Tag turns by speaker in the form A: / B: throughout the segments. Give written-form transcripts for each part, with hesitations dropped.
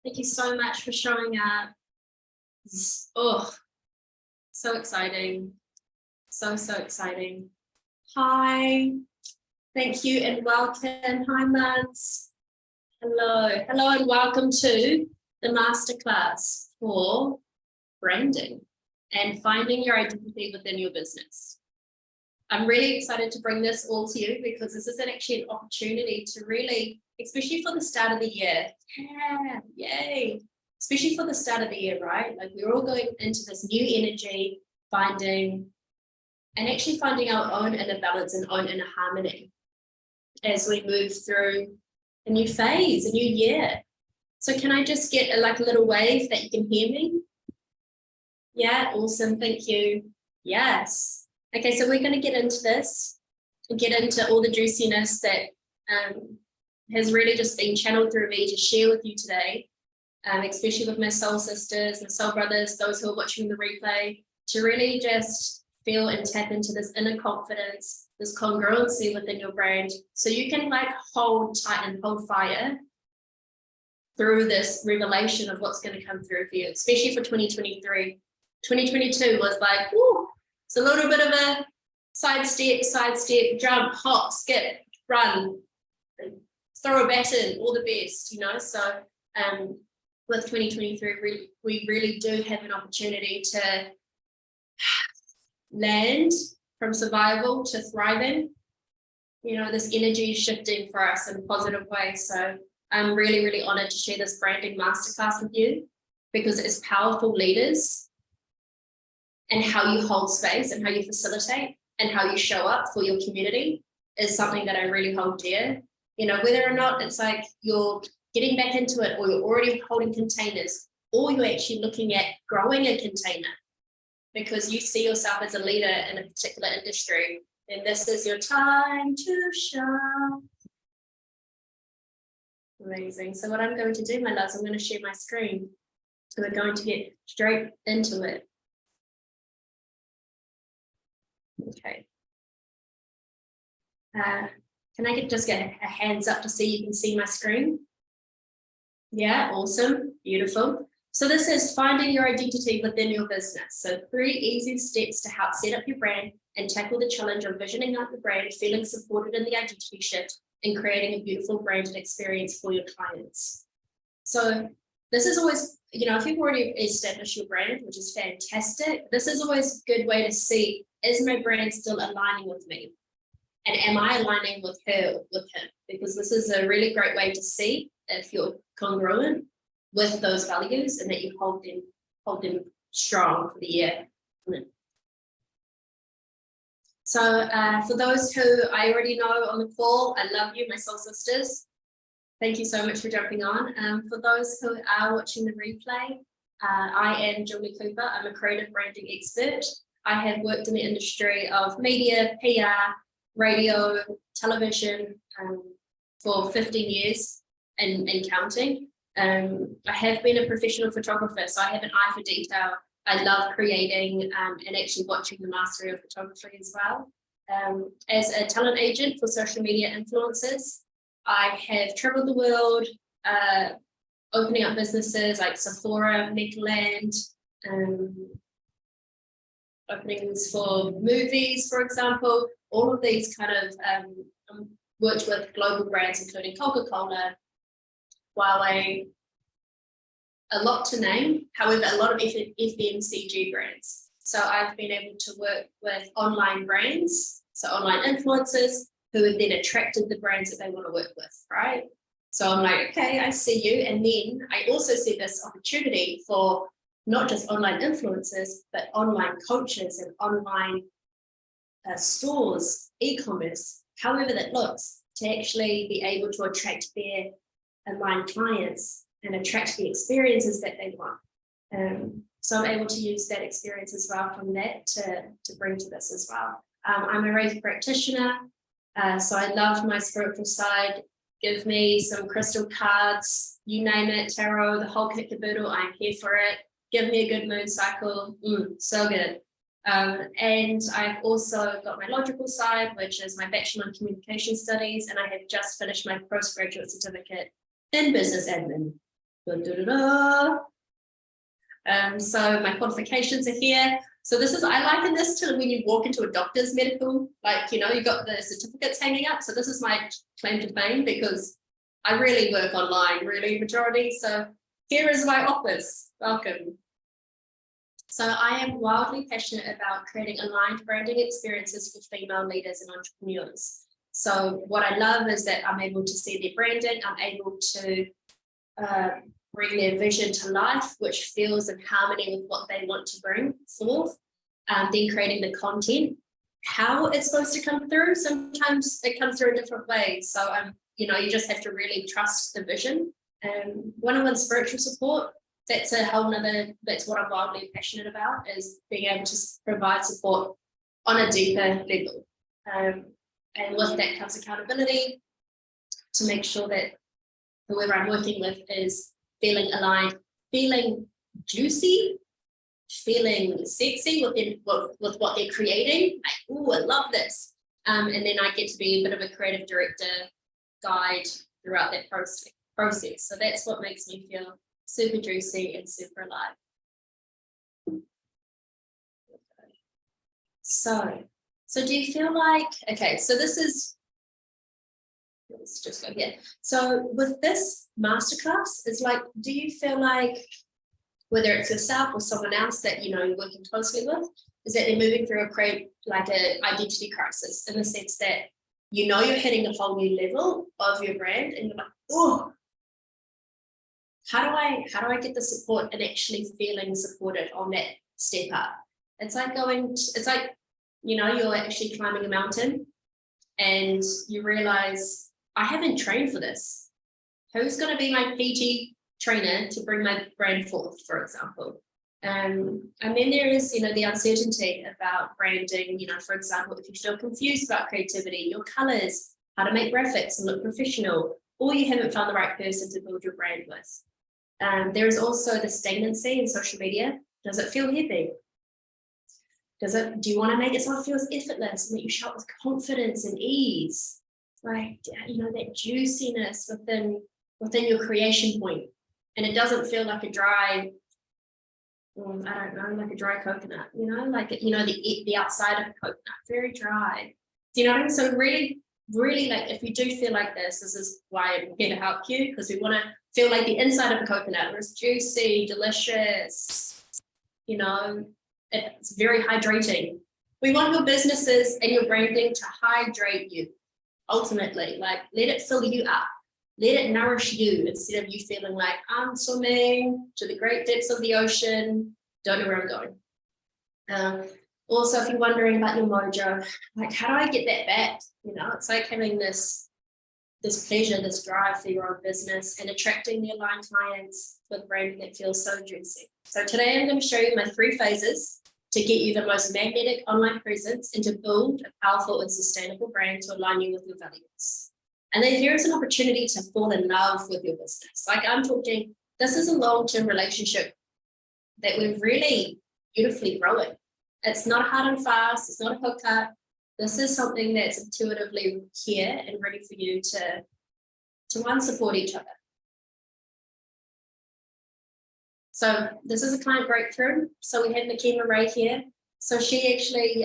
A: Thank you so much for showing up. Oh, so exciting. So exciting. Hi. Thank you and welcome. Hi, Mads. Hello and welcome to the Masterclass for branding and finding your identity within your business. I'm really excited to bring this all to you because this is actually an opportunity to really, especially for the start of the year, yay, especially for the start of the year, right? Like we're all going into this new energy, finding our own inner balance and own inner harmony as we move through a new phase, a new year. So can I just get a little wave that you can hear me? Yeah, awesome, thank you. Yes. Okay, so we're going to get into this and get into all the juiciness that has really just been channeled through me to share with you today, especially with my soul sisters, my soul brothers, those who are watching the replay, to really just feel and tap into this inner confidence, this congruency within your brand, so you can hold tight and hold fire through this revelation of what's going to come through for you, especially for 2023. 2022 was woo, it's a little bit of a sidestep, jump, hop, skip, run, throw a bat in, all the best, So with 2023, we really do have an opportunity to land from survival to thriving. This energy is shifting for us in a positive way. So I'm really, really honored to share this branding masterclass with you, because as powerful leaders, and how you hold space and how you facilitate and how you show up for your community is something that I really hold dear. Whether or not it's you're getting back into it, or you're already holding containers, or you're actually looking at growing a container because you see yourself as a leader in a particular industry, then this is your time to shine. Amazing. So what I'm going to do, my loves, I'm going to share my screen. So we're going to get straight into it. Okay. Can I just get a hands up to see you can see my screen? Yeah, awesome, beautiful. So this is finding your identity within your business. So 3 easy steps to help set up your brand and tackle the challenge of visioning out the brand, feeling supported in the identity shift, and creating a beautiful branded experience for your clients. So this is always, if you've already established your brand, which is fantastic, this is always a good way to see, is my brand still aligning with me? And am I aligning with her, with him? Because this is a really great way to see if you're congruent with those values and that you hold them strong for the year. So for those who I already know on the call, I love you, my soul sisters. Thank you so much for jumping on. For those who are watching the replay, I am Julie Cooper. I'm a creative branding expert. I have worked in the industry of media, PR, radio, television for 15 years and counting. I have been a professional photographer, so I have an eye for detail. I love creating and actually watching the mastery of photography as well. As a talent agent for social media influencers, I have traveled the world, opening up businesses like Sephora, Makerland, openings for movies, for example. All of these kind of worked with global brands, including Coca-Cola, Huawei, a lot to name, however, a lot of FMCG brands. So I've been able to work with online brands, so online influencers, who have then attracted the brands that they want to work with, right? So I'm okay, I see you. And then I also see this opportunity for not just online influencers, but online coaches and online stores, e-commerce, however that looks, to actually be able to attract their online clients and attract the experiences that they want. So I'm able to use that experience as well from that to bring to this as well. I'm a Reiki practitioner, so I love my spiritual side. Give me some crystal cards, you name it, tarot, the whole kit caboodle, I'm here for it. Give me a good moon cycle, so good. And I've also got my logical side, which is my Bachelor in Communication Studies, and I have just finished my postgraduate certificate in business admin. So my qualifications are here. So this is, I liken this to when you walk into a doctor's medical, like, you know, you got the certificates hanging up. So this is my claim to fame, because I really work online, really majority. So here is my office. Welcome. So I am wildly passionate about creating aligned branding experiences for female leaders and entrepreneurs. So what I love is that I'm able to see their branding. I'm able to bring their vision to life, which feels in harmony with what they want to bring forth. Then creating the content, how it's supposed to come through. Sometimes it comes through in different ways. So you know, you just have to really trust the vision. One-on-one spiritual support, that's a whole nother, that's what I'm wildly passionate about, is being able to provide support on a deeper level. And with that comes accountability to make sure that whoever I'm working with is feeling aligned, feeling juicy, feeling sexy with what they're creating. Like, oh, I love this. And then I get to be a bit of a creative director, guide throughout that process. So that's what makes me feel super juicy and super alive. So do you feel like, okay, so this is, let's just go here. So with this masterclass, it's like, do you feel like, whether it's yourself or someone else that, you know, you're working closely with, is that they're moving through like an identity crisis, in the sense that, you know, you're hitting a whole new level of your brand and you're like, oh, how do I get the support, and actually feeling supported on that step up? It's like it's like, you know, you're actually climbing a mountain and you realize, I haven't trained for this. Who's going to be my PT trainer to bring my brand forth, for example? And then there is, you know, the uncertainty about branding. You know, for example, if you feel confused about creativity, your colors, how to make graphics and look professional, or you haven't found the right person to build your brand with. There is also the stagnancy in social media. Does it feel heavy? Do you want to make it so it feels effortless and that you show up with confidence and ease? Like, you know, that juiciness within your creation point. And it doesn't feel like a dry, I don't know, like a dry coconut, you know, like, you know, the outside of a coconut, very dry. Do you know what I mean? So really, like, if you do feel like this is why I'm here to help you, because we want to feel like the inside of a coconut, where it's juicy, delicious, you know, it's very hydrating. We want your businesses and your branding to hydrate you, ultimately. Like, let it fill you up. Let it nourish you, instead of you feeling like, I'm swimming to the great depths of the ocean, don't know where I'm going. Also, if you're wondering about your mojo, like, how do I get that back? You know, it's like having this pleasure, this drive for your own business, and attracting the aligned clients with branding that feels so juicy. So today I'm going to show you my 3 phases to get you the most magnetic online presence and to build a powerful and sustainable brand to align you with your values. And then here is an opportunity to fall in love with your business. Like, I'm talking, this is a long-term relationship that we're really beautifully growing. It's not hard and fast. It's not a hookup. This is something that's intuitively here and ready for you to support each other. So this is a client breakthrough. So we have Nakima Ray here. So she actually,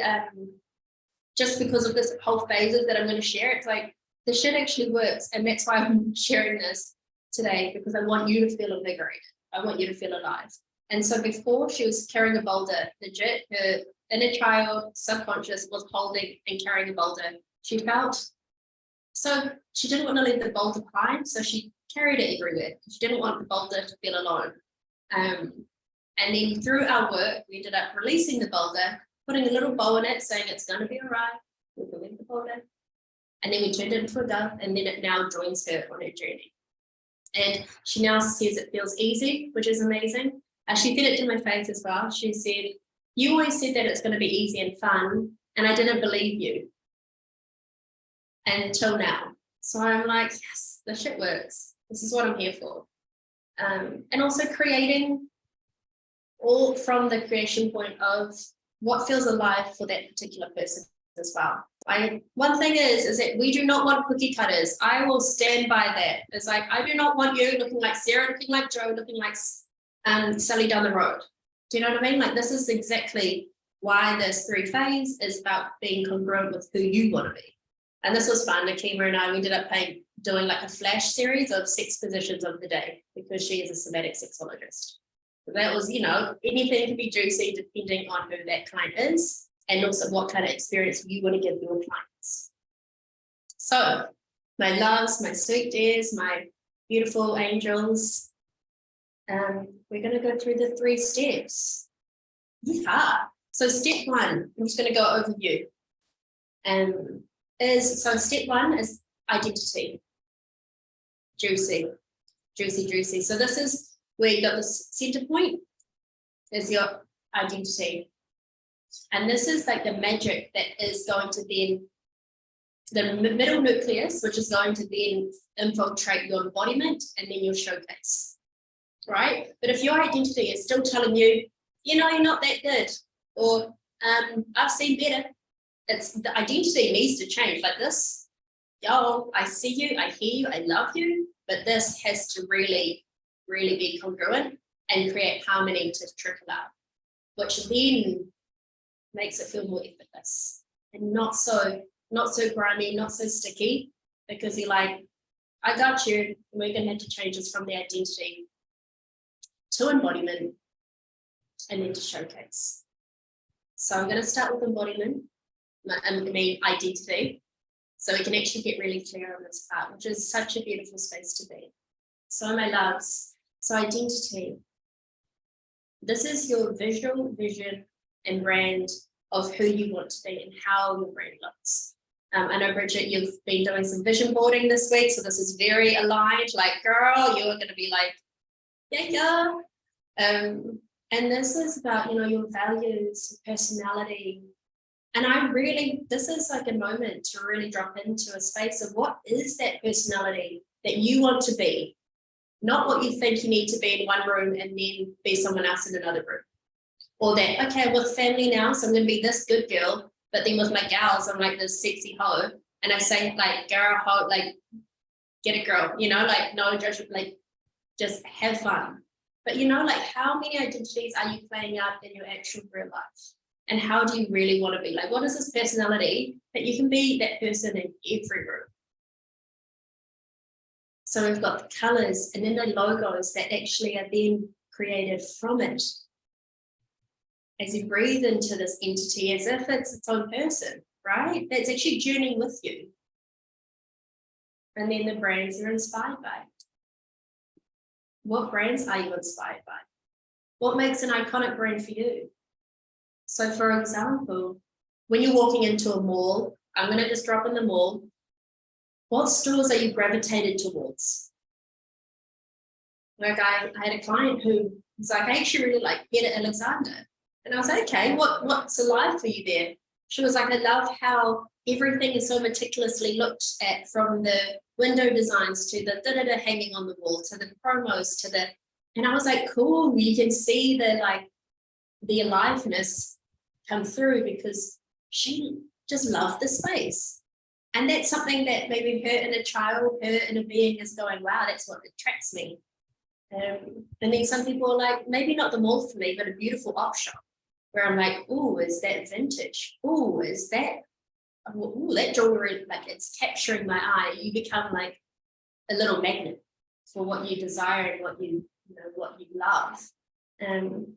A: just because of this whole phases that I'm going to share, it's like, the shit actually works. And that's why I'm sharing this today, because I want you to feel invigorated. I want you to feel alive. And so before, she was carrying a boulder, legit, her inner child, subconscious, was holding and carrying a boulder. She felt, so she didn't want to leave the boulder behind, so she carried it everywhere. She didn't want the boulder to feel alone. And then through our work, we ended up releasing the boulder, putting a little bow in it, saying it's going to be all right. We can leave the boulder. And then we turned it into a dove, and then it now joins her on her journey. And she now says it feels easy, which is amazing. She said it to my face as well. She said, you always said that it's going to be easy and fun, and I didn't believe you until now. So I'm like, yes, this shit works. This is what I'm here for. And also creating all from the creation point of what feels alive for that particular person as well. One thing is that we do not want cookie cutters. I will stand by that. It's like, I do not want you looking like Sarah, looking like Joe, looking like Sally down the road. Do you know what I mean? Like, this is exactly why this 3-phase is about being congruent with who you want to be. And this was fun. Akima and I, we ended up doing like a flash series of 6 positions of the day, because she is a somatic sexologist. So that was, anything can be juicy depending on who that client is, and also what kind of experience you want to give your clients. So, my loves, my sweet dears, my beautiful angels, we're going to go through the 3 steps. Yeah. So step 1, I'm just going to go overview. So step 1 is identity. Juicy. So this is where you got the center point is your identity. And this is like the magic that is going to then, the middle nucleus, which is going to then infiltrate your embodiment and then your showcase, right? But if your identity is still telling you, you're not that good, or I've seen better, it's the identity needs to change. Like this, I see you, I hear you, I love you, but this has to really, really be congruent and create harmony to trickle out, which then makes it feel more effortless and not so grimy, not so sticky, because you're like, I got you, and we're going to have to change this from the identity to embodiment and then to showcase. So I'm going to start with embodiment, identity, so we can actually get really clear on this part, which is such a beautiful space to be. So my loves, so identity, this is your visual vision and brand of who you want to be and how your brand looks. I know, Bridget, you've been doing some vision boarding this week, so this is very aligned, like, girl, you're going to be like, yeah. And this is about, your values, your personality. And this is like a moment to really drop into a space of what is that personality that you want to be, not what you think you need to be in one room and then be someone else in another room. Or that, okay, with family now, so I'm going to be this good girl, but then with my gals, I'm like this sexy hoe. And I say, like, girl, hoe, like, get a girl, like, no judgment, like, just have fun. But, like, how many identities are you playing out in your actual real life? And how do you really want to be? Like, what is this personality that you can be that person in every room? So we've got the colors and then the logos that actually are then created from it. As you breathe into this entity as if it's its own person, right? That's actually journeying with you. And then the brands you're inspired by. What brands are you inspired by? What makes an iconic brand for you? So for example, when you're walking into a mall, I'm going to just drop in the mall. What stores are you gravitated towards? Like I had a client who was like, I actually really like Better Alexander. And I was like, okay, what's alive for you there? She was like, I love how everything is so meticulously looked at, from the window designs to the da-da-da hanging on the wall, to the promos, to the, and I was like, cool, you can see the aliveness come through because she just loved the space. And that's something that maybe her inner child, her inner being is going, wow, that's what attracts me. And then some people are like, maybe not the mall for me, but a beautiful op shop where I'm like, oh, is that vintage? Oh, is that, oh, that jewelry, like it's capturing my eye. You become like a little magnet for what you desire and what you love.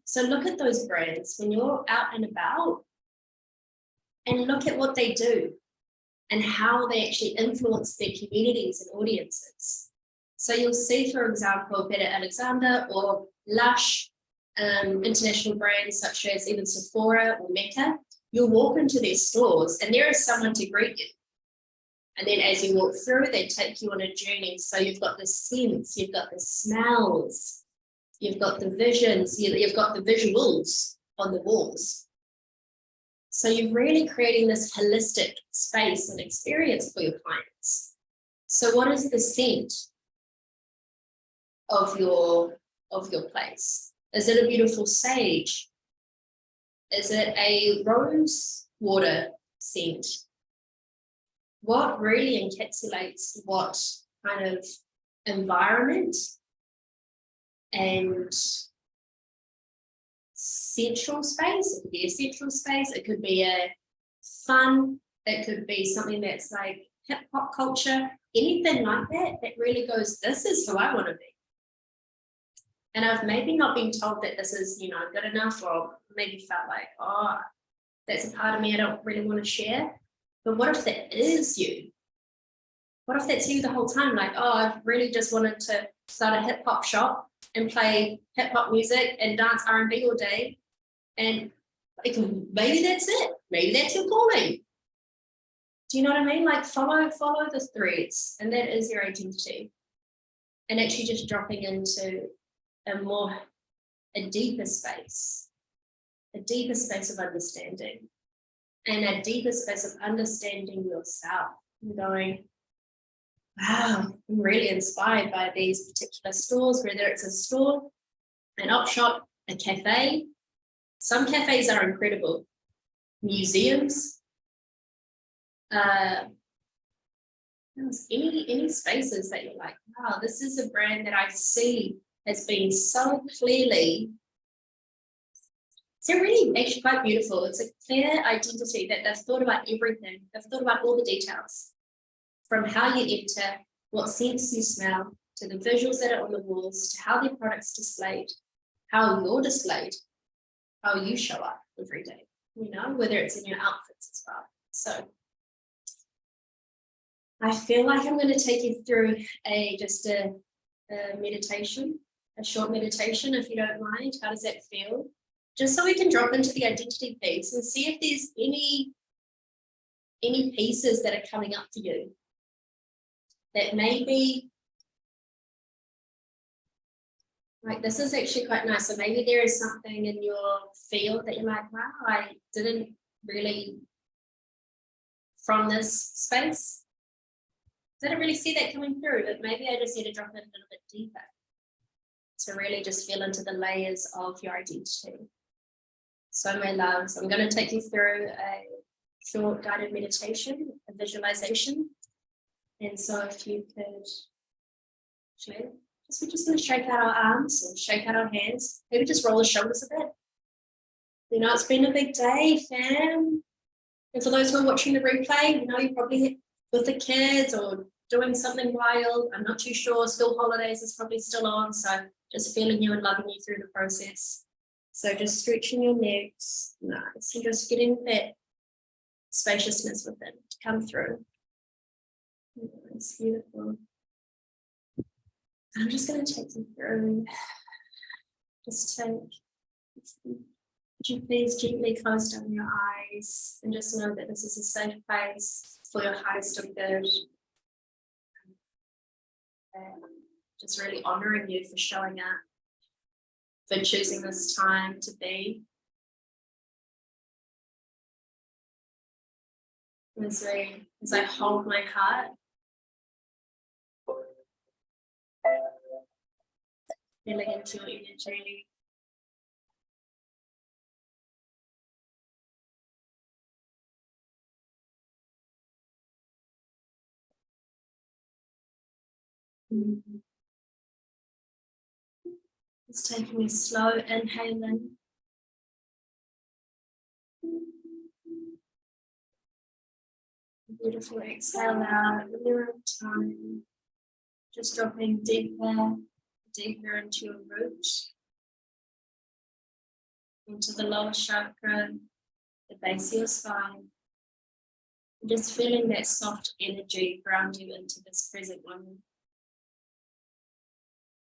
A: So look at those brands when you're out and about and look at what they do and how they actually influence their communities and audiences. So you'll see, for example, Better Alexander or Lush, international brands such as even Sephora or Mecca. You'll walk into their stores and there is someone to greet you. And then as you walk through, they take you on a journey. So you've got the scents, you've got the smells, you've got the visions, you've got the visuals on the walls. So you're really creating this holistic space and experience for your clients. So what is the scent of your place? Is it a beautiful sage? Is it a rose water scent? What really encapsulates what kind of environment and central space? It could be a central space, it could be a fun, it could be something that's like hip hop culture, anything like that, that really goes, this is who I want to be. And I've maybe not been told that this is, good enough, or maybe felt like, oh, that's a part of me I don't really want to share. But what if that is you? What if that's you the whole time? Like, oh, I've really just wanted to start a hip hop shop and play hip hop music and dance R&B all day. And like, maybe that's it. Maybe that's your calling. Do you know what I mean? Like follow the threads, and that is your identity. And actually just dropping into a deeper space of understanding, and a deeper space of understanding yourself, and going, wow, I'm really inspired by these particular stores, whether it's a store, an op shop, a cafe. Some cafes are incredible. Museums, any spaces that you're like, wow, this is a brand that I see has been so clearly, it's really actually quite beautiful. It's a clear identity that they've thought about everything. They've thought about all the details, from how you enter, what scents you smell, to the visuals that are on the walls, to how their product's displayed, how you're displayed, how you show up every day, whether it's in your outfits as well. So I feel like I'm going to take you through a meditation, a short meditation, if you don't mind. How does that feel? Just so we can drop into the identity piece and see if there's any pieces that are coming up for you that maybe, like, this is actually quite nice. So maybe there is something in your field that you're like, wow, I didn't really, from this space, didn't really see that coming through, but maybe I just need to drop it a little bit deeper to really just feel into the layers of your identity. So my loves, I'm going to take you through a short guided meditation, a visualization. And so if you could, actually, we're just going to shake out our arms and shake out our hands. Maybe just roll the shoulders a bit. It's been a big day, fam. And for those who are watching the replay, you're probably with the kids or doing something wild. I'm not too sure. School holidays is probably still on. So just feeling you and loving you through the process. So just stretching your necks. Nice. And just getting that spaciousness within to come through. It's beautiful. I'm just going to take you through. Would you please gently close down your eyes and just know that this is a safe place for your highest of good. Just really honoring you for showing up, for choosing this time to be. As I hold my heart, feeling into your energy. Just taking a slow inhale in. Beautiful exhale out in your own time. Just dropping deeper into your root, into the lower chakra, the base of your spine. And just feeling that soft energy ground you into this present moment.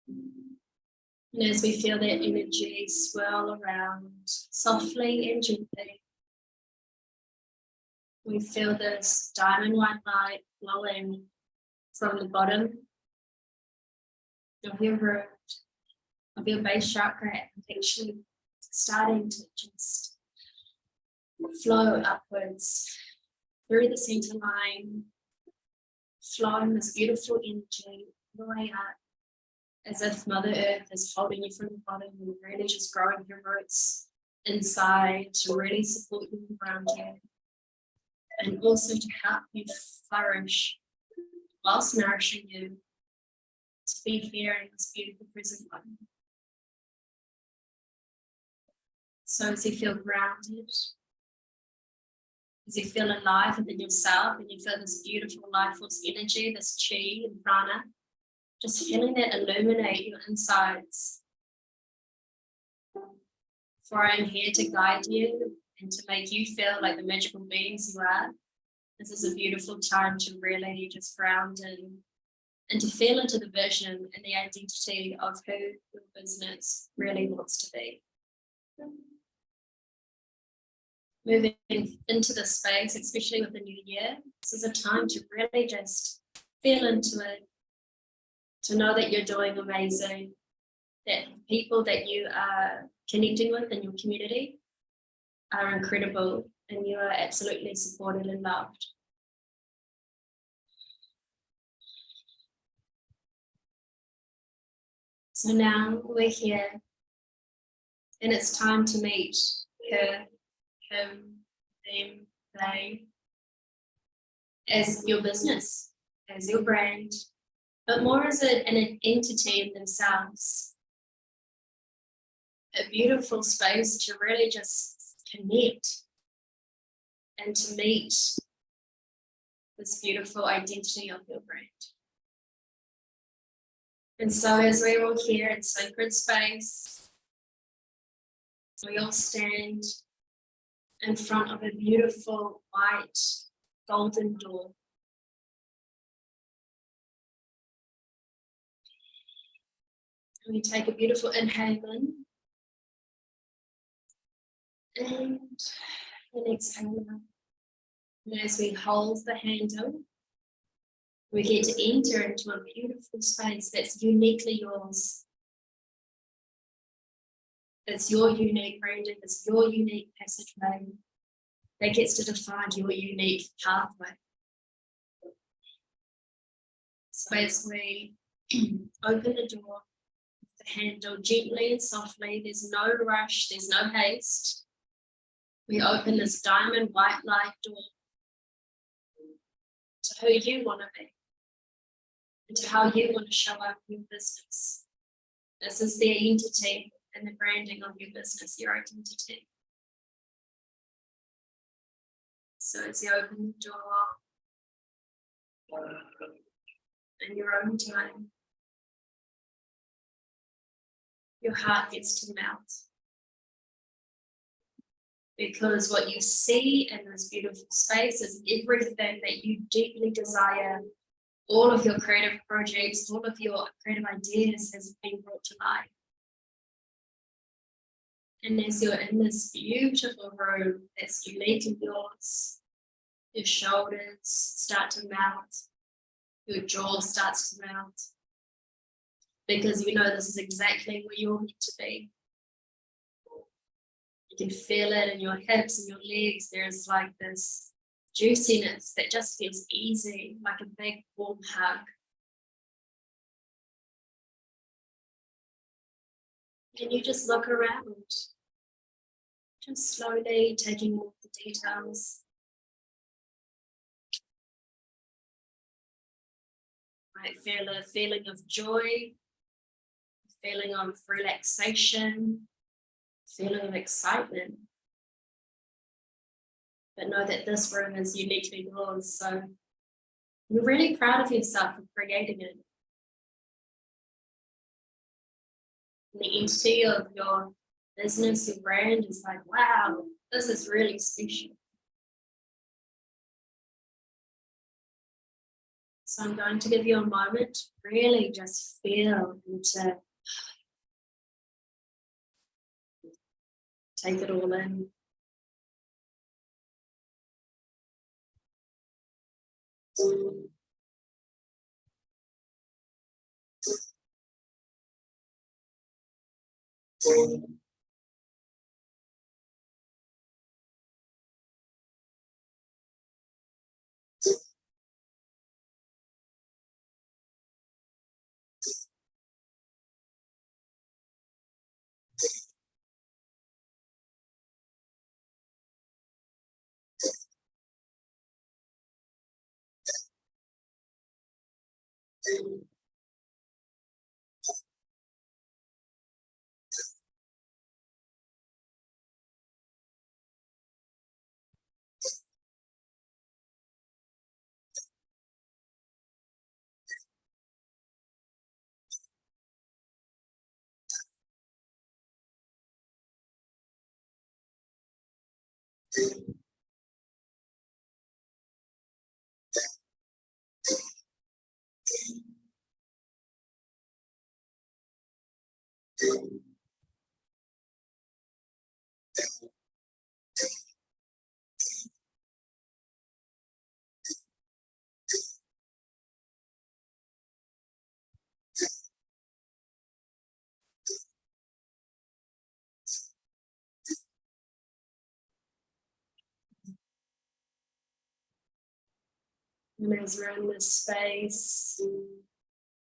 A: And as we feel that energy swirl around softly and gently, we feel this diamond white light flowing from the bottom of your root, of your base chakra, and actually starting to just flow upwards through the center line, flowing this beautiful energy all the way up, as if Mother Earth is holding you from the bottom and really just growing your roots inside to really support you and ground you. and also to help you flourish whilst nourishing you to be here in this beautiful present moment. So as you feel grounded, as you feel alive within yourself, and you feel this beautiful life force energy, this chi and prana, just feeling that illuminate your insides. For I am here to guide you and to make you feel like the magical beings you are. This is a beautiful time to really just ground in and to feel into the vision and the identity of who your business really wants to be. Moving into the space, especially with the new year, this is a time to really just feel into it, to know that you're doing amazing, that people that you are connecting with in your community are incredible and you are absolutely supported and loved. So now we're here and it's time to meet her, him, them, they, as your business, as your brand, but more as an entity in themselves. A beautiful space to really just connect and to meet this beautiful identity of your brand. And so as we're all here in sacred space, we all stand in front of a beautiful white golden door. And we take a beautiful inhale in and an exhale out. And as we hold the handle, we get to enter into a beautiful space that's uniquely yours. It's your unique branding, it's your unique passageway that gets to define your unique pathway. So as we open the door, the handle gently and softly, there's no rush, there's no haste. We open this diamond white light door to who you want to be and to how you want to show up in your business. This is the entity and the branding of your business, your identity. So as you open the door in your own time, your heart gets to melt. Because what you see in this beautiful space is everything that you deeply desire. All of your creative projects, all of your creative ideas has been brought to life. And as you're in this beautiful room that's uniquely yours, your shoulders start to melt, your jaw starts to melt, because you know this is exactly where you're meant to be. You can feel it in your hips and your legs. There's like this juiciness that just feels easy, like a big warm hug. And you just look around, just slowly taking all the details. Might feel a feeling of joy, a feeling of relaxation, a feeling of excitement. But know that this room is uniquely yours, so you're really proud of yourself for creating it. And the entity of your business, your brand is like, wow, this is really special. So I'm going to give you a moment to really just feel and to take it all in. And as we're in this space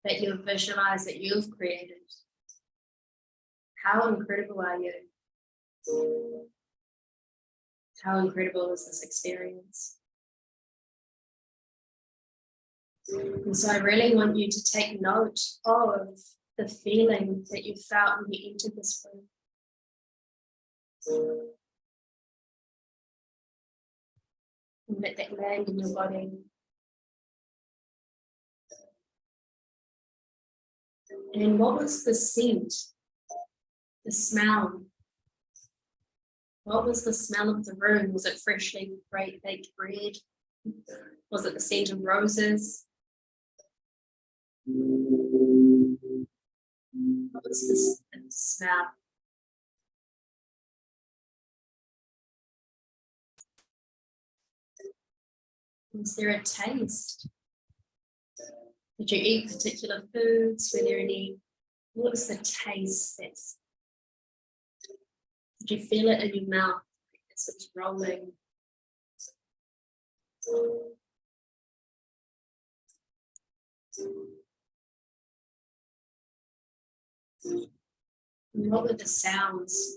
A: that you've visualized, that you've created, how incredible are you? How incredible is this experience? And so I really want you to take note of the feeling that you felt when you entered this room. And let that land in your body. And what was the scent, the smell? What was the smell of the room? Was it freshly baked bread? Was it the scent of roses? What was the smell? Was there a taste? Did you eat particular foods? Were there any? What was the taste? Did you feel it in your mouth as it was rolling? And what were the sounds?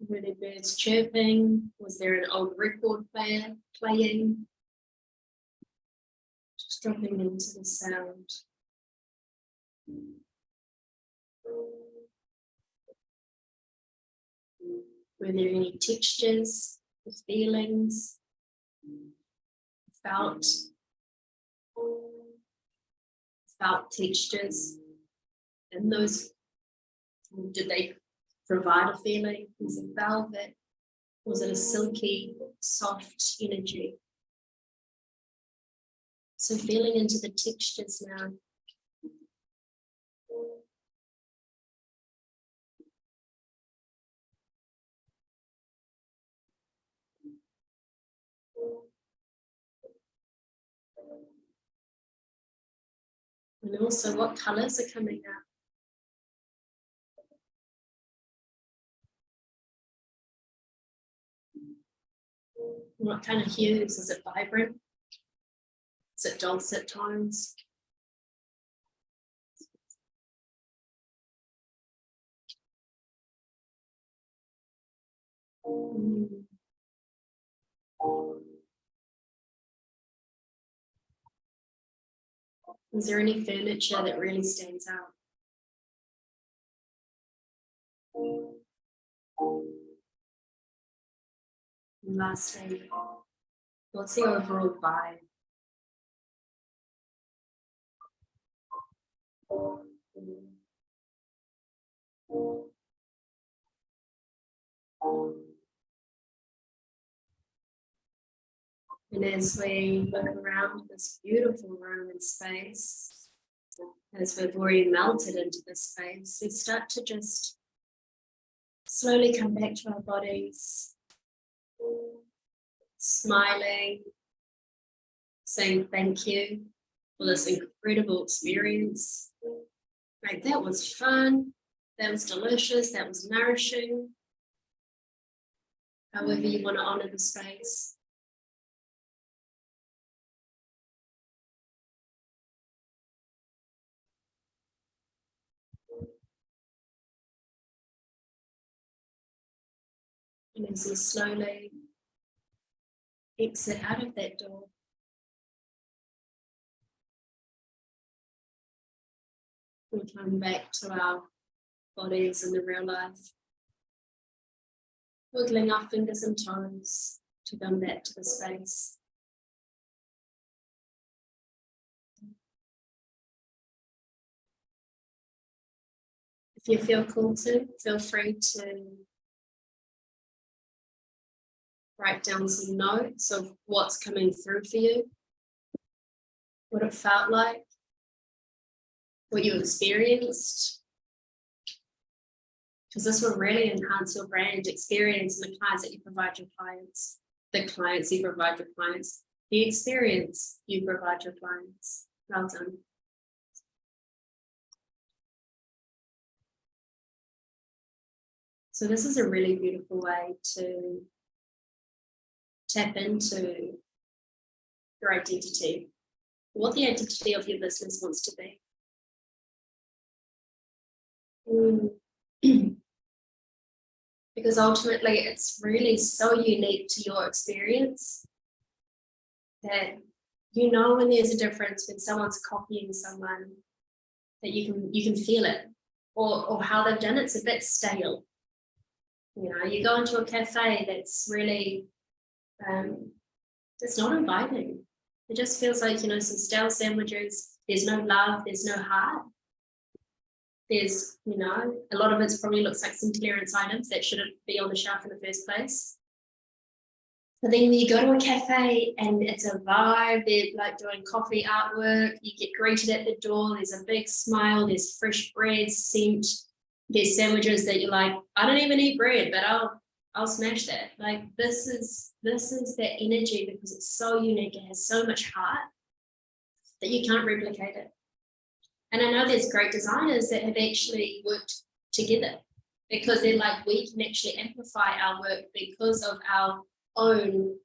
A: Were there birds chirping? Was there an old record player playing? Just dropping into the sound. Were there any textures, feelings, felt textures? And those, did they provide a feeling? Was it velvet? Was it a silky, soft energy? So feeling into the textures now. And also what colors are coming out? What kind of hues? Is it vibrant? Is it dulcet tones? Is there any furniture that really stands out? And lastly, what's the overall vibe? And as we look around this beautiful room and space, as we've already melted into this space, we start to just slowly come back to our bodies, smiling, saying thank you for this incredible experience. Like, that was fun, that was delicious, that was nourishing. However you want to honor the space. And as you slowly exit out of that door, we come back to our bodies in the real life, wiggling our fingers and toes to come back to the space. If you feel called to, feel free to write down some notes of what's coming through for you, what it felt like, what you experienced, because this will really enhance your brand experience and the clients that you provide your clients, the clients you provide your clients, the experience you provide your clients. Well done. So this is a really beautiful way to tap into your identity, what the identity of your business wants to be. Because ultimately it's really so unique to your experience that you know when there's a difference when someone's copying someone, that you can feel it, or how they've done it's a bit stale. You know, you go into a cafe that's really it's not inviting. It just feels like, you know, some stale sandwiches. There's no love, there's no heart. There's, you know, a lot of it probably looks like some clearance items that shouldn't be on the shelf in the first place. But then you go to a cafe and it's a vibe. They're like doing coffee artwork. You get greeted at the door. There's a big smile. There's fresh bread, scent. There's sandwiches that you're like, I don't even eat bread, but I'll smash that. Like this is that energy because it's so unique. It has so much heart that you can't replicate it. And I know there's great designers that have actually worked together because they're like, we can actually amplify our work because of our own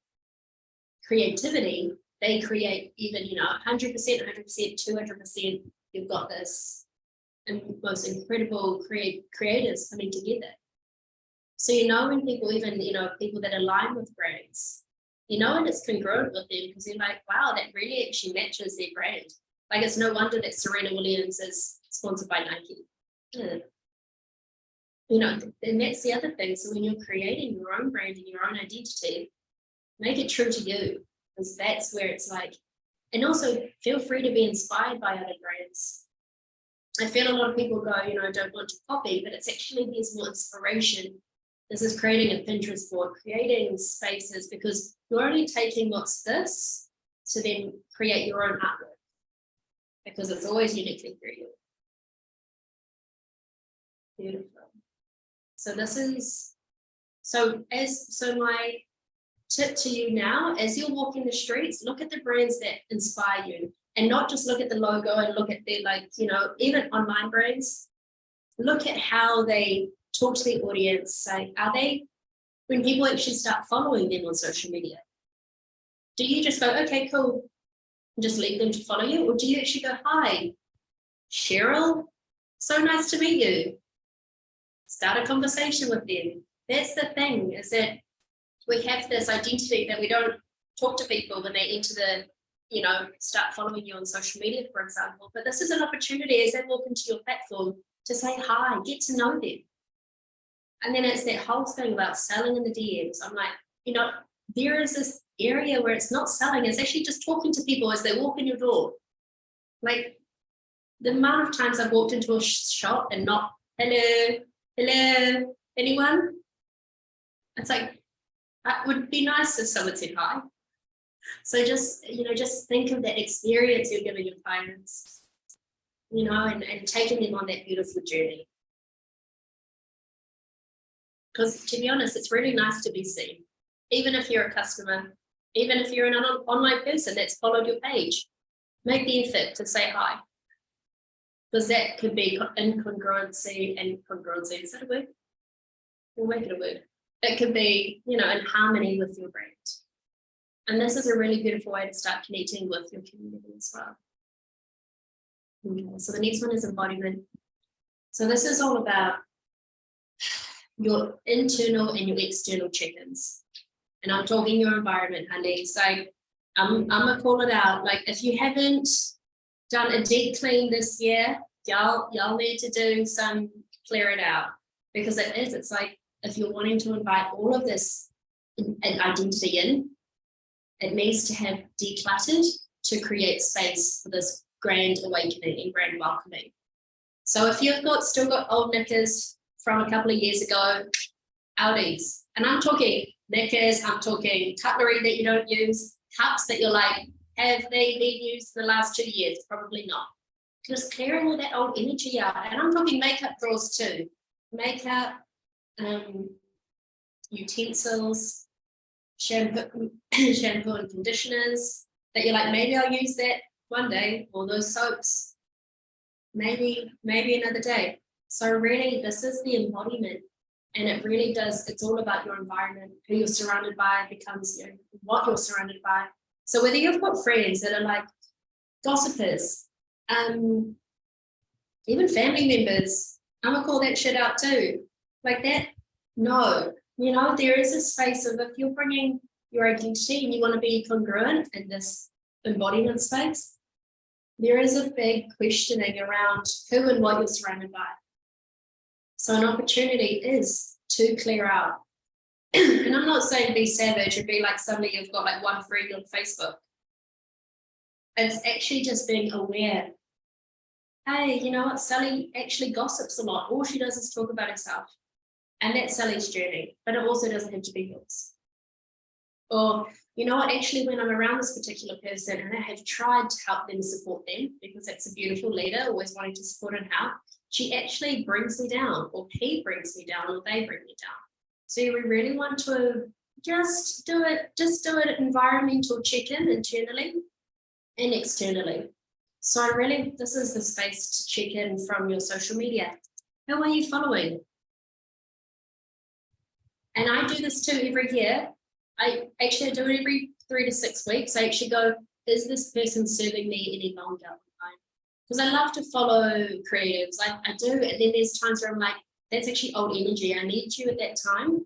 A: creativity. They create even, you know, 100%, 100%, 200%. You've got this and most incredible creators coming together. So you know when people even, you know, people that align with brands, you know when it's congruent with them because you're like, wow, that really actually matches their brand. Like it's no wonder that Serena Williams is sponsored by Nike. Yeah. You know, and that's the other thing. So when you're creating your own brand and your own identity, make it true to you because that's where it's like, and also feel free to be inspired by other brands. I feel a lot of people go, you know, don't want to copy, but it's actually there's more inspiration. This is creating a Pinterest board, creating spaces because you're only taking what's this to then create your own artwork because it's always uniquely for you. Beautiful. So this is, so my tip to you now, as you're walking the streets, look at the brands that inspire you and not just look at the logo and look at their, like, you know, even online brands, look at how they talk to the audience. Say, are they, when people actually start following them on social media, do you just go, okay, cool, and just leave them to follow you? Or do you actually go, hi, Cheryl, so nice to meet you. Start a conversation with them. That's the thing, is that we have this identity that we don't talk to people when they enter the, you know, start following you on social media, for example. But this is an opportunity as they walk into your platform to say hi, get to know them. And then it's that whole thing about selling in the DMs. I'm like, you know, there is this area where it's not selling, it's actually just talking to people as they walk in your door. Like the amount of times I've walked into a shop and not, hello, anyone? It's like, that would be nice if someone said hi. So just, you know, just think of that experience you're giving your clients, you know, and taking them on that beautiful journey. Because to be honest, it's really nice to be seen. Even if you're a customer, even if you're an online person that's followed your page, make the effort to say hi. Because that could be incongruency and congruency. Is that a word? We'll make it a word. It could be, you know, in harmony with your brand. And this is a really beautiful way to start connecting with your community as well. Okay, so the next one is embodiment. So this is all about your internal and your external check-ins. And I'm talking your environment, honey. So I'm gonna call it out. Like, if you haven't done a deep clean this year, y'all need to do some clear it out, because it's like, if you're wanting to invite all of this identity in, it needs to have decluttered to create space for this grand awakening and grand welcoming. So if you've still got old knickers from a couple of years ago, outies, and I'm talking knickers, I'm talking cutlery that you don't use, cups that you're like, have they been used the last 2 years? Probably not. Just clearing all that old energy out. And I'm talking makeup drawers too. Makeup, utensils, shampoo and conditioners that you're like, maybe I'll use that one day, or those soaps, maybe another day. So really, this is the embodiment, and it really does, it's all about your environment. Who you're surrounded by becomes, you know, what you're surrounded by. So whether you've got friends that are like gossipers, even family members, I'm gonna call that shit out too. Like that, no. You know, there is a space of, if you're bringing your identity and you want to be congruent in this embodiment space, there is a big questioning around who and what you're surrounded by. So an opportunity is to clear out. And I'm not saying be savage and be like suddenly you've got like one friend on Facebook. It's actually just being aware. Hey, you know what? Sally actually gossips a lot. All she does is talk about herself. And that's Sally's journey, but it also doesn't have to be yours. Or, you know what, actually when I'm around this particular person and I have tried to help them, support them, because that's a beautiful leader, always wanting to support and help, she actually brings me down, or he brings me down, or they bring me down. So we really want to just do it environmental check-in internally and externally. So really, this is the space to check in from your social media. Who are you following? And I do this too every year. I actually do it every 3 to 6 weeks. I actually go, is this person serving me any longer? Because I love to follow creatives. I do. And then there's times where I'm like, that's actually old energy. I need you at that time,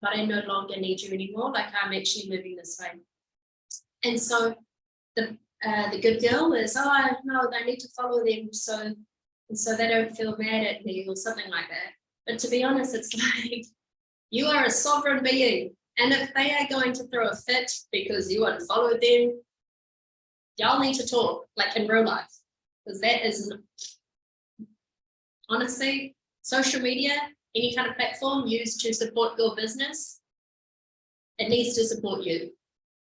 A: but I no longer need you anymore. Like, I'm actually moving this way. And so the good girl is, oh, no, I need to follow them so they don't feel mad at me or something like that. But to be honest, it's like, you are a sovereign being. And if they are going to throw a fit because you unfollowed them, y'all need to talk, like in real life. Because that is, honestly, social media, any kind of platform used to support your business, it needs to support you.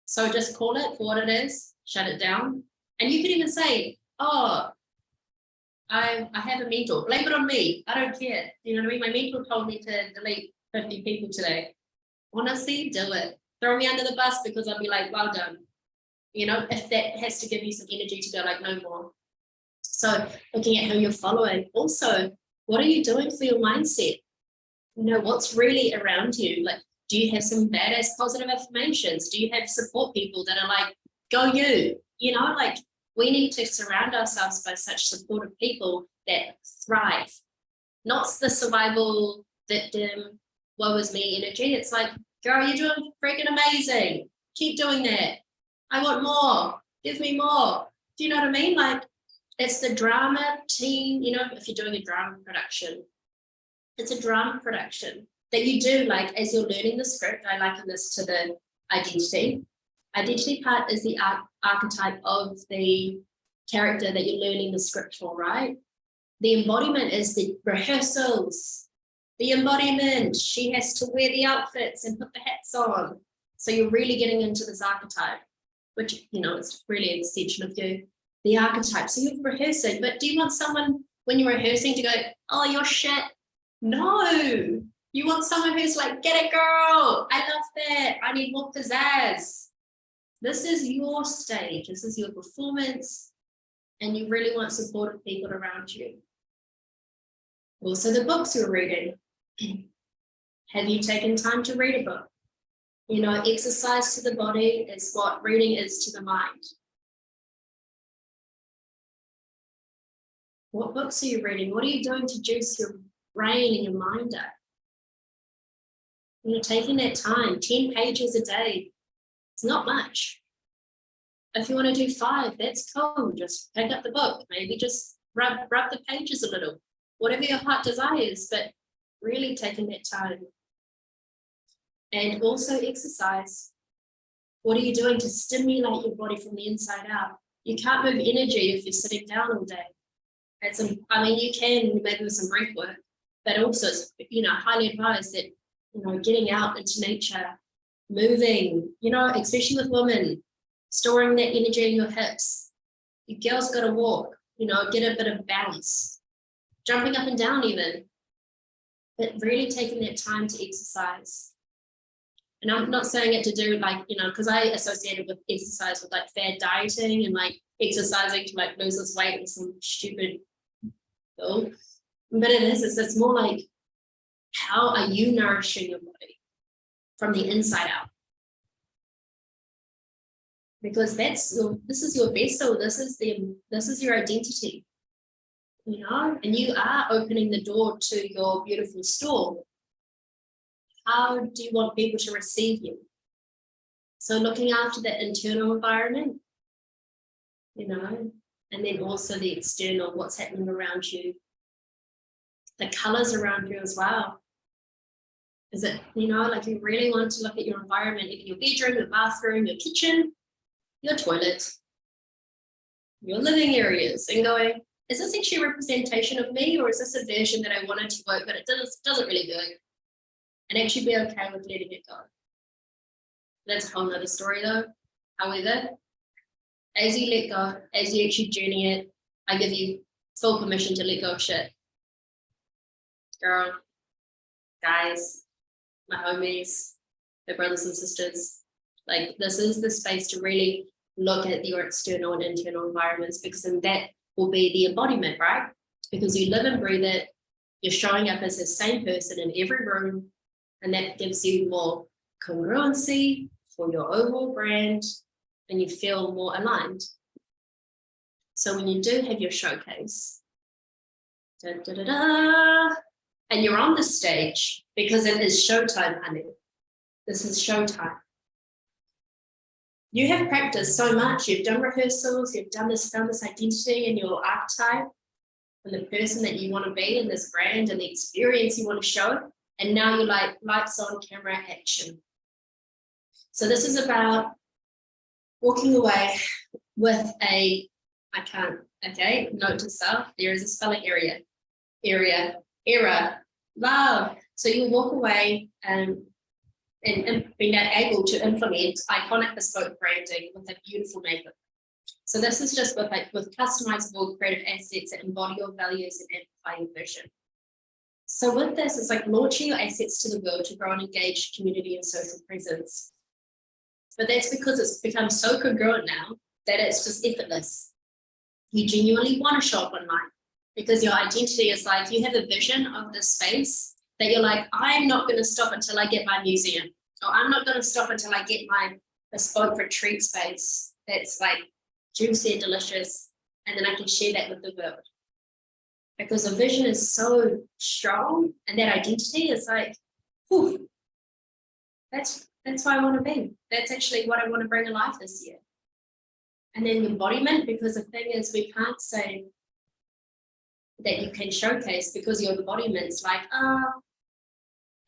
A: So just call it for what it is, shut it down. And you could even say, oh, I have a mentor, blame it on me. I don't care. You know what I mean? My mentor told me to delete 50 people today. Honestly, do it. Throw me under the bus, because I'll be like, well done. You know, if that has to give you some energy to go like, no more. So looking at who you're following. Also, what are you doing for your mindset? You know, what's really around you? Like, do you have some badass positive affirmations? Do you have support people that are like, go you? You know, like, we need to surround ourselves by such supportive people that thrive. Not the survival, victim, woe is me energy. It's like, girl, you're doing freaking amazing. Keep doing that. I want more. Give me more. Do you know what I mean? Like, it's the drama team, you know, if you're doing a drama production, it's a drama production that you do, like, as you're learning the script. I liken this to the identity. Identity part is the archetype of the character that you're learning the script for, right? The embodiment is the rehearsals. The embodiment, she has to wear the outfits and put the hats on. So you're really getting into this archetype, which, you know, it's really an extension of you. The archetype. So you're rehearsing, but do you want someone when you're rehearsing to go, oh, you're shit? No. You want someone who's like, get it, girl. I love that. I need more pizzazz. This is your stage. This is your performance. And you really want supportive people around you. Also, the books you're reading. Have you taken time to read a book? You know, exercise to the body is what reading is to the mind. What books are you reading? What are you doing to juice your brain and your mind up? taking that time, 10 pages a day, it's not much. If you want to do 5, that's cool. Just pick up the book, maybe just rub the pages a little, whatever your heart desires, but really taking that time. And also exercise. What are you doing to stimulate your body from the inside out? You can't move energy if you're sitting down all day. You can maybe with some breath work, but also it's, highly advised that, getting out into nature, moving, especially with women, storing that energy in your hips. You girls got to walk, get a bit of bounce, jumping up and down even, but really taking that time to exercise. And I'm not saying it to do because I associated with exercise with fad dieting and exercising to lose this weight or some stupid goal. But it's more like, how are you nourishing your body from the inside out? Because this is your vessel, this is your identity, and you are opening the door to your beautiful store. How do you want people to receive you? So looking after the internal environment, and then also the external, what's happening around you, the colors around you as well. Is it, you really want to look at your environment, either your bedroom, your bathroom, your kitchen, your toilet, your living areas, and going, is this actually a representation of me, or is this a version that I wanted to work, but it doesn't really work? And actually be okay with letting it go. That's a whole nother story though. However, as you let go, as you actually journey it, I give you full permission to let go of shit. Girl, guys, my homies, my brothers and sisters, this is the space to really look at your external and internal environments, because then that will be the embodiment, right? Because you live and breathe it, you're showing up as the same person in every room, and that gives you more congruency for your overall brand, and you feel more aligned. So when you do have your showcase, and you're on the stage, because it is showtime, honey. This is showtime. You have practiced so much. You've done rehearsals. You've found this identity and your archetype and the person that you want to be in this brand and the experience you want to show. And now you're lights on, camera, action. So this is about walking away with note to self, there is a spelling error, love. So you walk away and being able to implement iconic bespoke branding with a beautiful makeup. So this is just with customizable creative assets that embody your values and amplify your vision. So with this, it's launching your assets to the world to grow an engaged community and social presence. But that's because it's become so congruent now that it's just effortless. You genuinely want to show up online because your identity is you have a vision of this space that you're I'm not going to stop until I get my museum, or I'm not going to stop until I get my bespoke retreat space that's juicy and delicious, and then I can share that with the world. Because the vision is so strong, and that identity is whew, that's where I want to be. That's actually what I want to bring alive this year. And then embodiment, because the thing is, we can't say that you can showcase because your embodiment's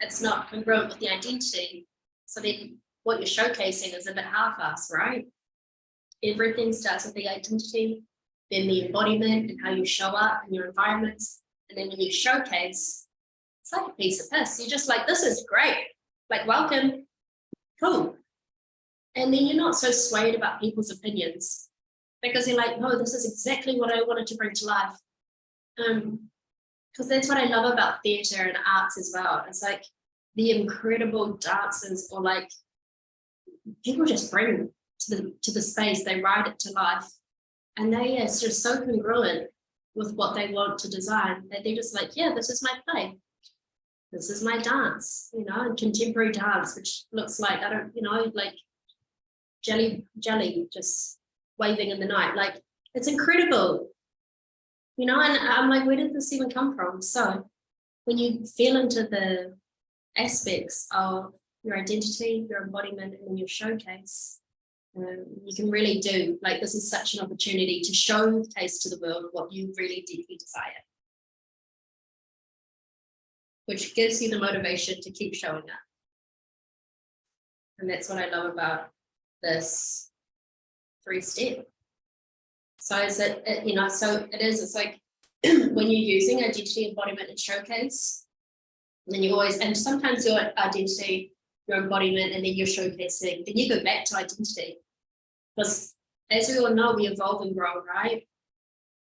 A: it's not congruent with the identity. So then what you're showcasing is a bit half-assed, right? Everything starts with the identity, then the embodiment and how you show up in your environments. And then when you showcase, it's like a piece of piss. You're just this is great. Welcome. Cool. And then you're not so swayed about people's opinions because you're no, this is exactly what I wanted to bring to life. Because that's what I love about theatre and arts as well. It's the incredible dancers or people just bring to the space, they ride it to life. And they are just so congruent with what they want to design that they're just yeah, this is my play. This is my dance, and contemporary dance, which looks jelly just waving in the night. It's incredible, and I'm where did this even come from? So when you feel into the aspects of your identity, your embodiment, and your showcase, you can really do. Like, this is such an opportunity to showcase to the world what you really deeply desire, which gives you the motivation to keep showing up. And that's what I love about this 3-step. So is it, so it is, it's like when you're using identity, embodiment, and showcase, and then you always, and sometimes your identity, your embodiment, and then you're showcasing, then you go back to identity. Because as we all know, we evolve and grow, right?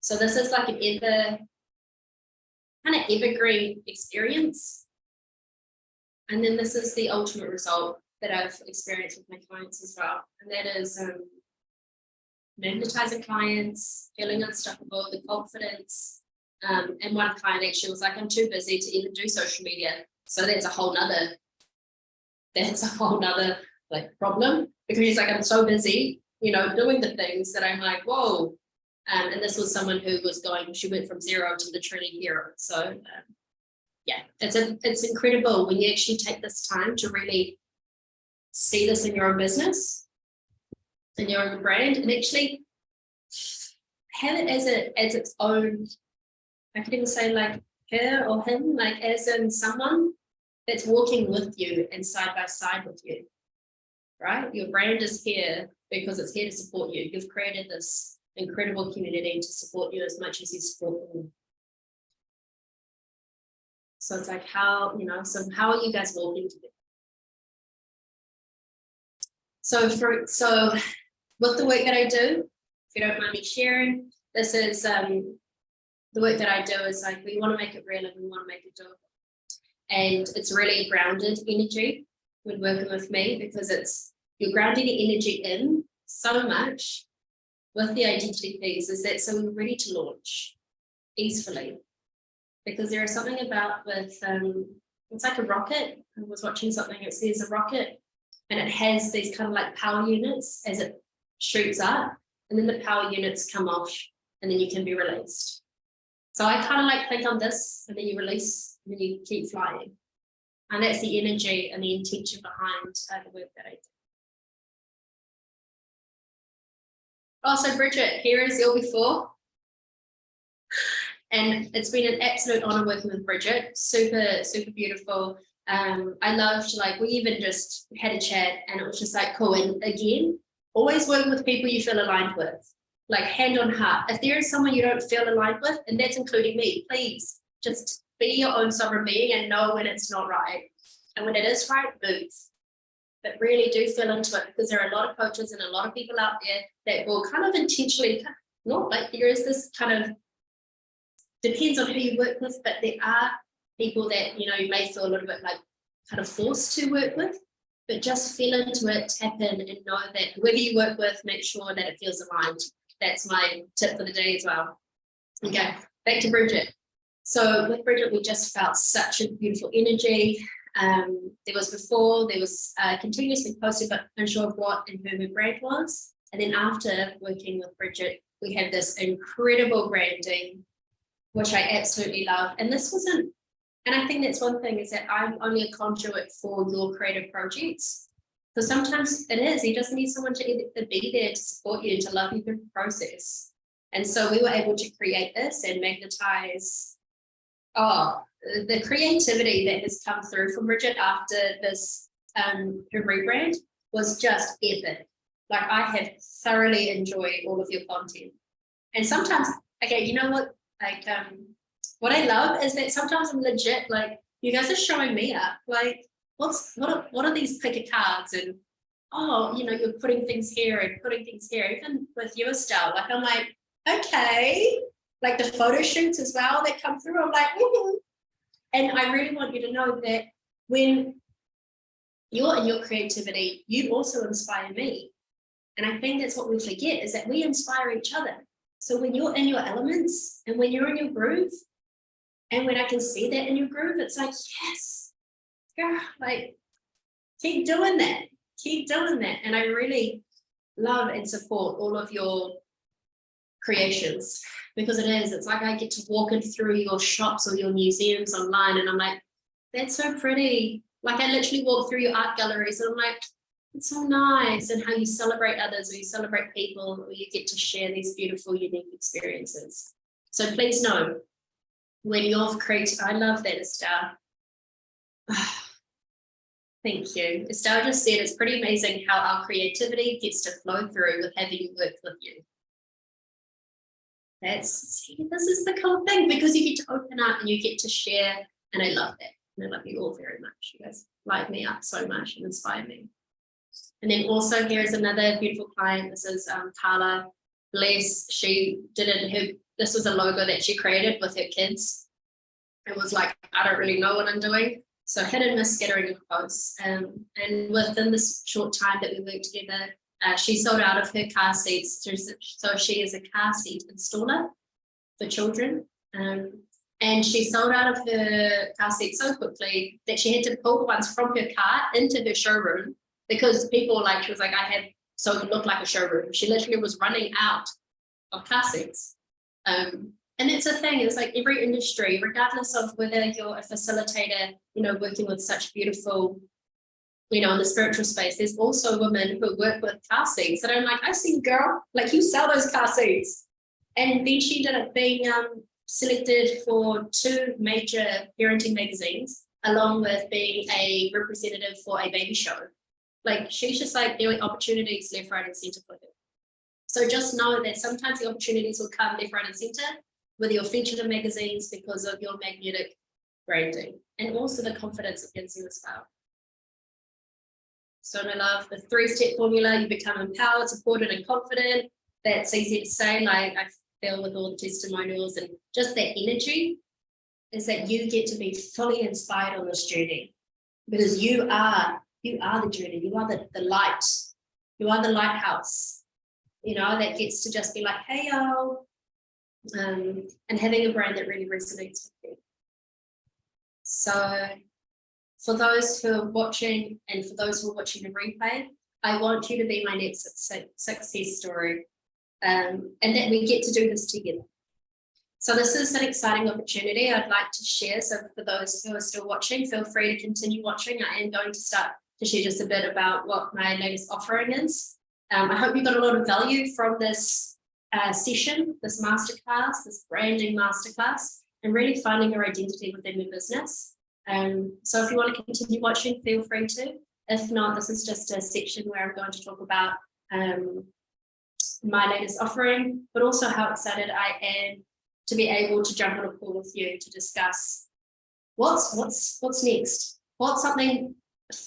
A: So this is like an evergreen experience. And then this is the ultimate result that I've experienced with my clients as well. And that is magnetizing clients, feeling unstoppable, the confidence. And one client actually was like, I'm too busy to even do social media. So that's a whole nother like problem, because he's like, I'm so busy, doing the things that I'm like, whoa. And this was someone who was she went from 0 to the training hero. So yeah, it's incredible when you actually take this time to really see this in your own business, in your own brand, and actually have it as its own. I could even say like her or him, like as in someone that's walking with you and side by side with you, right? Your brand is here because it's here to support you. You've created this incredible community to support you as much as you support them. So it's like, how are you guys walking together? So with the work that I do, if you don't mind me sharing, this is the work that I do is like, we want to make it real and we want to make it doable. And it's really grounded energy when working with me, because you're grounding the energy in so much with the identity piece, is that so we're ready to launch easily. Because there is something about with, it's like a rocket. I was watching something, it says a rocket, and it has these kind of like power units as it shoots up, and then the power units come off, and then you can be released. So I kind of like think on this, and then you release, and then you keep flying. And that's the energy and the intention behind the work that I do. Oh, so Bridget, here is your before. And it's been an absolute honor working with Bridget. Super, super beautiful. I loved, like, we even just had a chat and it was just like, cool. And again, always working with people you feel aligned with, like hand on heart. If there is someone you don't feel aligned with, and that's including me, please just be your own sovereign being and know when it's not right. And when it is right, move. But really do feel into it, because there are a lot of coaches and a lot of people out there that will kind of intentionally, not like there is this kind of, depends on who you work with, but there are people that, you may feel a little bit like kind of forced to work with, but just feel into it, tap in, and know that whoever you work with, make sure that it feels aligned. That's my tip for the day as well. Okay, back to Bridget. So with Bridget, we just felt such a beautiful energy. There was continuously posted, but unsure of what and who her brand was. And then after working with Bridget, we had this incredible branding, which I absolutely love. And this wasn't, and I think that's one thing, is that I'm only a conduit for your creative projects. Because sometimes it is, you just need someone to be there to support you, to love you through the process. And so we were able to create this and magnetize, the creativity that has come through from Bridget after this, her rebrand was just epic. Like, I have thoroughly enjoyed all of your content. And sometimes, okay, you know what? Like, what I love is that sometimes I'm legit, like, you guys are showing me up, like, what are these picker cards, and you're putting things here and putting things here, even with your style. Like, I'm like, okay, like the photo shoots as well that come through, I'm like, woo-hoo. And I really want you to know that when you're in your creativity, you also inspire me. And I think that's what we forget, is that we inspire each other. So when you're in your elements and when you're in your groove, and when I can see that in your groove, it's like, yes, girl, like, keep doing that. Keep doing that. And I really love and support all of your creations, because it's like I get to walk in through your shops or your museums online, and I'm like, that's so pretty. Like I literally walk through your art galleries and I'm like, it's so nice, and how you celebrate others, or you celebrate people, or you get to share these beautiful, unique experiences. So please know, when you've created, I love that, Estelle. Thank you. Estelle just said it's pretty amazing how our creativity gets to flow through with having you work with you. This is the cool thing, because you get to open up and you get to share, and I love that. And I love you all very much. You guys light me up so much and inspire me. And then also here is another beautiful client. This is Carla. Bless. She did it. This was a logo that she created with her kids. It was like, I don't really know what I'm doing. So hit and miss scattering of posts. And within this short time that we worked together, she sold out of her car seats. So she is a car seat installer for children. And she sold out of her car seat so quickly that she had to pull ones from her car into her showroom, because people she was like, I had, so it looked like a showroom. She literally was running out of car seats. And it's a thing, it's like every industry, regardless of whether you're a facilitator, working with such beautiful, in the spiritual space, there's also women who work with car seats that I'm like, I see, girl, like you sell those car seats. And then she ended up being selected for 2 major parenting magazines, along with being a representative for a baby show. Like she's just like, there are opportunities left, right, and center for her. So just know that sometimes the opportunities will come left, right, and center, whether you're featured in magazines because of your magnetic branding, and also the confidence it gives you as well. So I love the 3-step formula. You become empowered, supported, and confident. That's easy to say. Like I feel with all the testimonials and just that energy is that you get to be fully inspired on this journey, because you are the journey. You are the light. You are the lighthouse, that gets to just be like, hey, y'all. And having a brand that really resonates with you. So for those who are watching, and for those who are watching the replay, I want you to be my next success story, and that we get to do this together. So this is an exciting opportunity I'd like to share. So for those who are still watching, feel free to continue watching. I am going to start to share just a bit about what my latest offering is. I hope you got a lot of value from this session, this masterclass, this branding masterclass, and really finding your identity within your business. So if you want to continue watching, feel free to. If not, this is just a section where I'm going to talk about my latest offering, but also how excited I am to be able to jump on a call with you to discuss what's next, what's something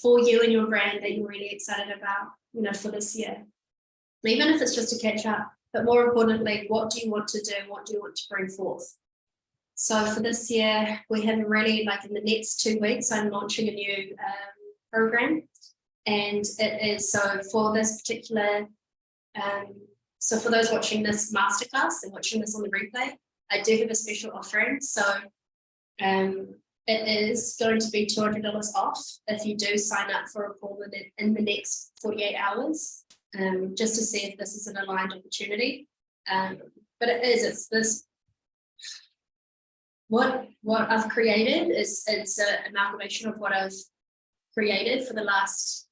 A: for you and your brand that you're really excited about, for this year. Even if it's just to catch up, but more importantly, what do you want to do? What do you want to bring forth? So for this year, we have really, in the next 2 weeks, I'm launching a new program. And it is, so for this particular, so for those watching this masterclass and watching this on the replay, I do have a special offering. So it is going to be $200 off if you do sign up for a call in the next 48 hours. Just to see if this is an aligned opportunity. But it's this, what I've created is, it's an amalgamation of what I've created for the last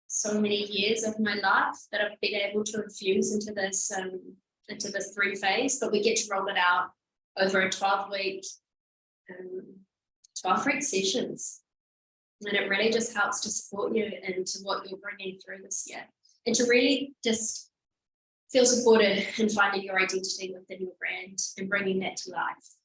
A: so many years of my life that I've been able to infuse into this 3-phase, but we get to roll it out over a 12-week sessions. And it really just helps to support you into what you're bringing through this year, and to really just feel supported in finding your identity within your brand and bringing that to life.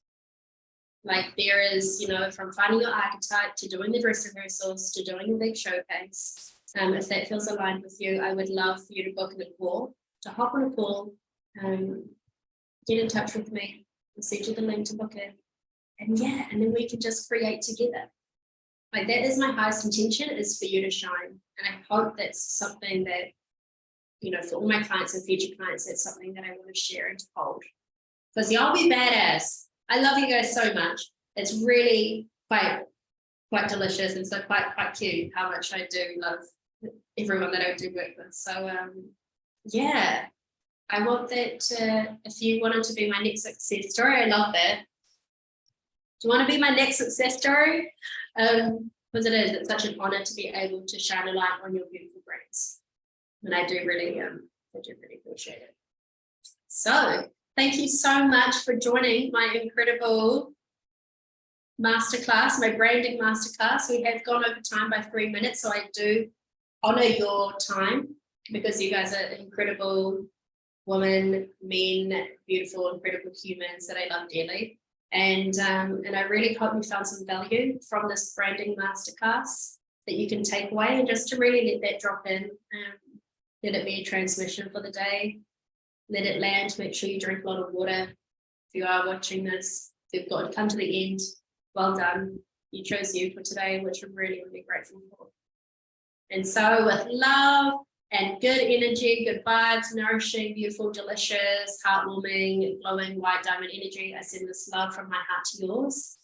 A: Like there is, from finding your archetype to doing the dress rehearsals to doing a big showcase. If that feels aligned with you, I would love for you to book a call, to hop on a call, get in touch with me. I'll send you the link to book it. And then we can just create together. Like that is my highest intention, is for you to shine. And I hope that's something that, for all my clients and future clients, that's something that I want to share and to hold. Because y'all be badass. I love you guys so much. It's really quite delicious, and so quite cute how much I do love everyone that I do work with. So I want that if you wanted to be my next success story, I love that. Do you want to be my next success story? Because it's such an honor to be able to shine a light on your beautiful brains. And I do really appreciate it. So thank you so much for joining my incredible masterclass, my branding masterclass. We have gone over time by 3 minutes, so I do honor your time because you guys are incredible women, men, beautiful, incredible humans that I love dearly. And I really hope you found some value from this branding masterclass that you can take away, and just to really let that drop in. Let it be a transmission for the day. Let it land. Make sure you drink a lot of water. If you are watching this, if you've got to come to the end, well done. You chose you for today, which I'm really, really grateful for. And so with love and good energy, good vibes, nourishing, beautiful, delicious, heartwarming, glowing white diamond energy, I send this love from my heart to yours.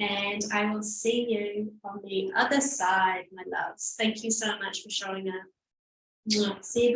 A: And I will see you on the other side, my loves. Thank you so much for showing up. See you.